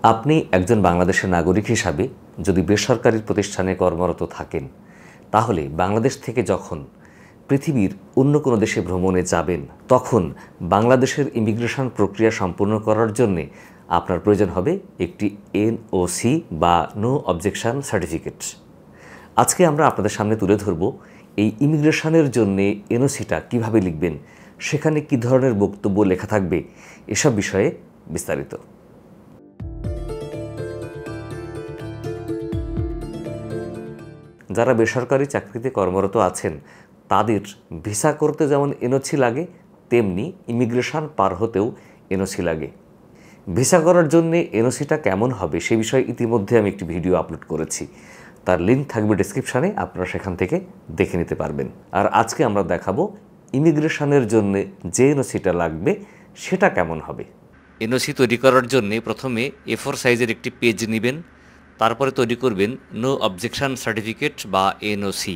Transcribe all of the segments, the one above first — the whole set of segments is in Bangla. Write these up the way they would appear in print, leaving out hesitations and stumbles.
আপনি একজন বাংলাদেশের নাগরিক হিসাবে যদি বেসরকারি প্রতিষ্ঠানে কর্মরত থাকেন, তাহলে বাংলাদেশ থেকে যখন পৃথিবীর অন্য কোনো দেশে ভ্রমণে যাবেন, তখন বাংলাদেশের ইমিগ্রেশন প্রক্রিয়া সম্পূর্ণ করার জন্যে আপনার প্রয়োজন হবে একটি এনওসি বা নো অবজেকশন সার্টিফিকেট। আজকে আমরা আপনাদের সামনে তুলে ধরব এই ইমিগ্রেশনের জন্যে এনওসিটা কিভাবে লিখবেন, সেখানে কী ধরনের বক্তব্য লেখা থাকবে, এসব বিষয়ে বিস্তারিত। যারা বেসরকারি চাকরিতে কর্মরত আছেন, তাদের ভিসা করতে যেমন এনওসি লাগে, তেমনি ইমিগ্রেশন পার হতেও এনওসি লাগে। ভিসা করার জন্যে এনওসিটা কেমন হবে সে বিষয়ে ইতিমধ্যে আমি একটি ভিডিও আপলোড করেছি, তার লিঙ্ক থাকবে ডেসক্রিপশানে, আপনারা সেখান থেকে দেখে নিতে পারবেন। আর আজকে আমরা দেখাবো ইমিগ্রেশনের জন্য যে এনওসিটা লাগবে সেটা কেমন হবে। এনওসি তৈরি করার জন্যে প্রথমে A4 সাইজের একটি পেজ নেবেন, তারপরে তৈরি করবেন নো অবজেকশন সার্টিফিকেট বা এনওসি।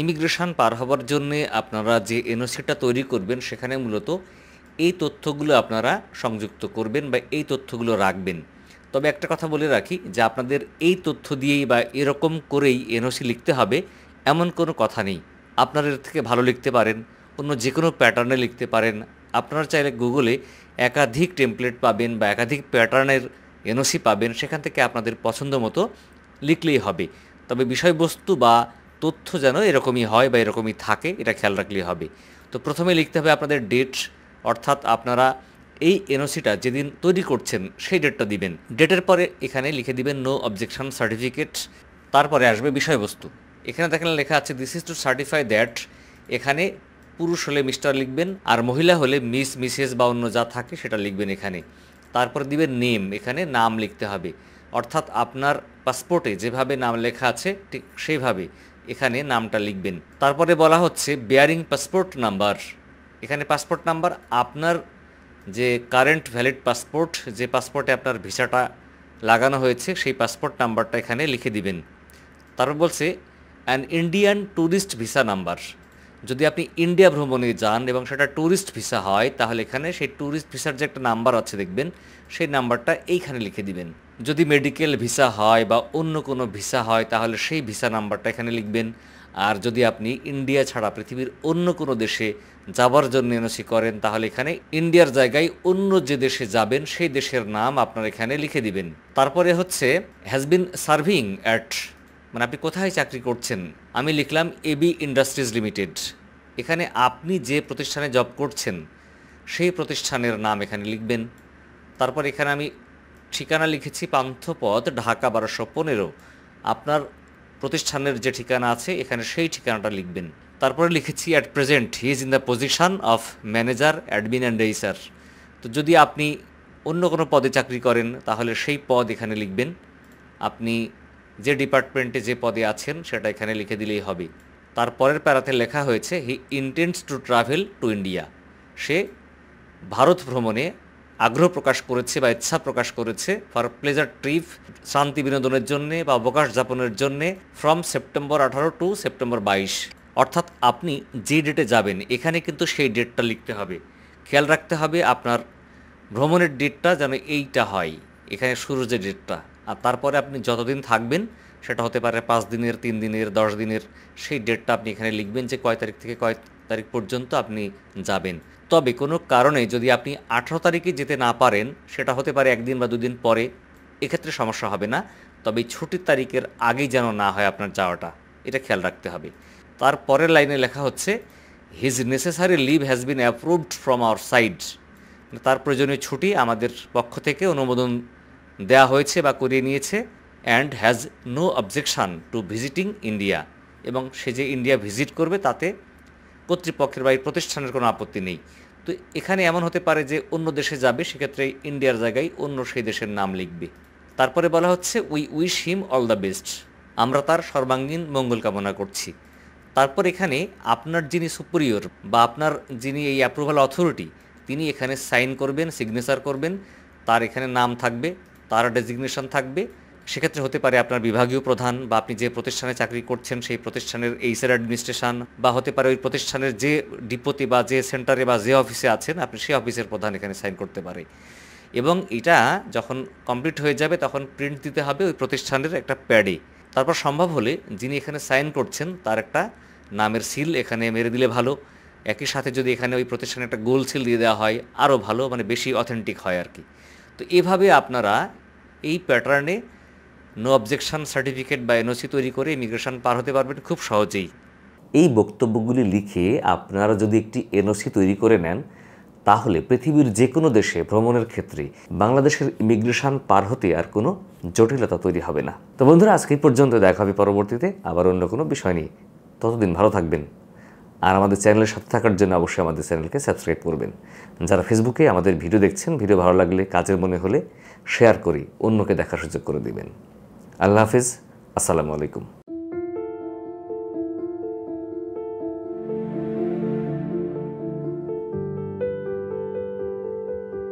ইমিগ্রেশন পার হওয়ার জন্যে আপনারা যে এনওসিটা তৈরি করবেন সেখানে মূলত এই তথ্যগুলো আপনারা সংযুক্ত করবেন বা এই তথ্যগুলো রাখবেন। তবে একটা কথা বলে রাখি যে আপনাদের এই তথ্য দিয়েই বা এরকম করেই এনওসি লিখতে হবে এমন কোনো কথা নেই। আপনারা এর থেকে ভালো লিখতে পারেন, অন্য যে কোনো প্যাটার্নে লিখতে পারেন। আপনারা চাইলে গুগলে একাধিক টেমপ্লেট পাবেন বা একাধিক প্যাটার্নের এনওসি পাবেন, সেখান থেকে আপনাদের পছন্দ মতো লিখলেই হবে। তবে বিষয়বস্তু বা তথ্য যেন এরকমই হয় বা এরকমই থাকে, এটা খেয়াল রাখলেই হবে। তো প্রথমে লিখতে হবে আপনাদের ডেট, অর্থাৎ আপনারা এই এনওসিটা যেদিন তৈরি করছেন সেই ডেটটা দিবেন। ডেটের পরে এখানে লিখে দিবেন নো অবজেকশন সার্টিফিকেট। তারপরে আসবে বিষয়বস্তু। এখানে দেখেন লেখা আছে this is to certify that. এখানে পুরুষ হলে মিস্টার লিখবেন, আর মহিলা হলে মিস, মিসেস বা অন্য যা থাকে সেটা লিখবেন এখানে। তারপর দিবেন নেম, এখানে নাম লিখতে হবে, অর্থাৎ আপনার পাসপোর্টে যেভাবে নাম লেখা আছে ঠিক সেইভাবে এখানে নামটা লিখবেন। তারপরে বলা হচ্ছে বেয়ারিং পাসপোর্ট নাম্বার। এখানে পাসপোর্ট নাম্বার আপনার যে কারেন্ট ভ্যালিড পাসপোর্ট, যে পাসপোর্টে আপনার ভিসাটা লাগানো হয়েছে সেই পাসপোর্ট নাম্বারটা এখানে লিখে দিবেন। তারপর বলছে an Indian tourist visa number. যদি আপনি ইন্ডিয়া ভ্রমণে যান এবং সেটা ট্যুরিস্ট ভিসা হয়, তাহলে এখানে সেই ট্যুরিস্ট ভিসার যে একটা নাম্বার আছে দেখবেন, সেই নাম্বারটা এইখানে লিখে দিবেন। যদি মেডিকেল ভিসা হয় বা অন্য কোনো ভিসা হয়, তাহলে সেই ভিসা নাম্বারটা এখানে লিখবেন। আর যদি আপনি ইন্ডিয়া ছাড়া পৃথিবীর অন্য কোনো দেশে যাবার জন্য এনওসি করেন, তাহলে এখানে ইন্ডিয়ার জায়গায় অন্য যে দেশে যাবেন সেই দেশের নাম আপনার এখানে লিখে দিবেন। তারপরে হচ্ছে হ্যাজ বিন সার্ভিং অ্যাট, মানে আপনি কোথায় চাকরি করছেন। আমি লিখলাম এবি ইন্ডাস্ট্রিজ লিমিটেড। এখানে আপনি যে প্রতিষ্ঠানে জব করছেন সেই প্রতিষ্ঠানের নাম এখানে লিখবেন। তারপর এখানে আমি ঠিকানা লিখেছি পান্থপথ, ঢাকা 1215। আপনার প্রতিষ্ঠানের যে ঠিকানা আছে এখানে সেই ঠিকানাটা লিখবেন। তারপরে লিখেছি at present he is in the position of manager, admin and registrar. তো যদি আপনি অন্য কোনো পদে চাকরি করেন তাহলে সেই পদ এখানে লিখবেন। আপনি যে ডিপার্টমেন্টে যে পদে আছেন সেটা এখানে লিখে দিলেই হবে। তারপরের প্যারাতে লেখা হয়েছে he intends to travel to India. সে ভারত ভ্রমণে আগ্রহ প্রকাশ করেছে বা ইচ্ছা প্রকাশ করেছে ফর প্লেজার ট্রিপ, শান্তি বিনোদনের জন্যে বা অবকাশ যাপনের জন্যে, ফ্রম সেপ্টেম্বর 18 টু সেপ্টেম্বর 22। অর্থাৎ আপনি যে ডেটে যাবেন এখানে কিন্তু সেই ডেটটা লিখতে হবে। খেয়াল রাখতে হবে আপনার ভ্রমণের ডেটটা যেন এইটা হয়, এখানে শুরুর যে ডেটটা। আর তারপরে আপনি যতদিন থাকবেন, সেটা হতে পারে 5 দিনের, 3 দিনের, 10 দিনের, সেই ডেটটা আপনি এখানে লিখবেন যে কয় তারিখ থেকে কয় তারিখ পর্যন্ত আপনি যাবেন। তবে কোনো কারণে যদি আপনি 18 তারিখে যেতে না পারেন, সেটা হতে পারে 1 দিন বা 2 দিন পরে, এক্ষেত্রে সমস্যা হবে না। তবে ছুটির তারিখের আগেই যেন না হয় আপনার যাওয়াটা, এটা খেয়াল রাখতে হবে। তারপরের লাইনে লেখা হচ্ছে his necessary leave has been approved from our side. তার প্রয়োজনীয় ছুটি আমাদের পক্ষ থেকে অনুমোদন দেওয়া হয়েছে বা করিয়ে নিয়েছে। And has no objection to visiting India, এবং সে যে ইন্ডিয়া ভিজিট করবে তাতে কর্তৃপক্ষের বা এই প্রতিষ্ঠানের কোনো আপত্তি নেই। তো এখানে এমন হতে পারে যে অন্য দেশে যাবে, সেক্ষেত্রে ইন্ডিয়ার জায়গায় অন্য সেই দেশের নাম লিখবে। তারপরে বলা হচ্ছে we wish him all the best, আমরা তার সর্বাঙ্গীন মঙ্গল কামনা করছি। তারপর এখানে আপনার যিনি সুপিরিয়র বা আপনার যিনি এই অ্যাপ্রুভাল অথরিটি, তিনি এখানে সাইন করবেন, সিগনেচার করবেন। তার এখানে নাম থাকবে, তার ডেজিগনেশন থাকবে। সেক্ষেত্রে হতে পারে আপনার বিভাগীয় প্রধান, বা আপনি যে প্রতিষ্ঠানে চাকরি করছেন সেই প্রতিষ্ঠানের এইচআর অ্যাডমিনিস্ট্রেশন, বা হতে পারে ওই প্রতিষ্ঠানের যে ডিপোতে বা যে সেন্টারে বা যে অফিসে আছেন আপনি সেই অফিসের প্রধান এখানে সাইন করতে পারে। এবং এটা যখন কমপ্লিট হয়ে যাবে তখন প্রিন্ট দিতে হবে ওই প্রতিষ্ঠানের একটা প্যাডে। তারপর সম্ভব হলে যিনি এখানে সাইন করছেন তার একটা নামের সিল এখানে মেরে দিলে ভালো। একই সাথে যদি এখানে ওই প্রতিষ্ঠানে একটা গোল সিল দিয়ে দেওয়া হয় আরও ভালো, মানে বেশি অথেন্টিক হয় আর কি। তো এভাবে আপনারা এই প্যাটার্নে নো অবজেকশন সার্টিফিকেট বা এনওসি তৈরি করে ইমিগ্রেশন পার হতে পারবেন খুব সহজেই। এই বক্তব্যগুলি লিখে আপনারা যদি একটি এনওসি তৈরি করে নেন, তাহলে পৃথিবীর যে কোনো দেশে ভ্রমণের ক্ষেত্রে বাংলাদেশের ইমিগ্রেশন পার হতে আর কোনো জটিলতা তৈরি হবে না। তো বন্ধুরা, আজকে এই পর্যন্ত, দেখা হবে পরবর্তীতে আবার অন্য কোনো বিষয় নিয়ে। ততদিন ভালো থাকবেন। আর আমাদের চ্যানেলের সাথে থাকার জন্য অবশ্যই আমাদের চ্যানেলকে সাবস্ক্রাইব করবেন। যারা ফেসবুকে আমাদের ভিডিও দেখছেন, ভিডিও ভালো লাগলে, কাজের মনে হলে শেয়ার করে অন্যকে দেখার সুযোগ করে দিবেন। আল্লাহ হাফিজ, আসসালামু আলাইকুম।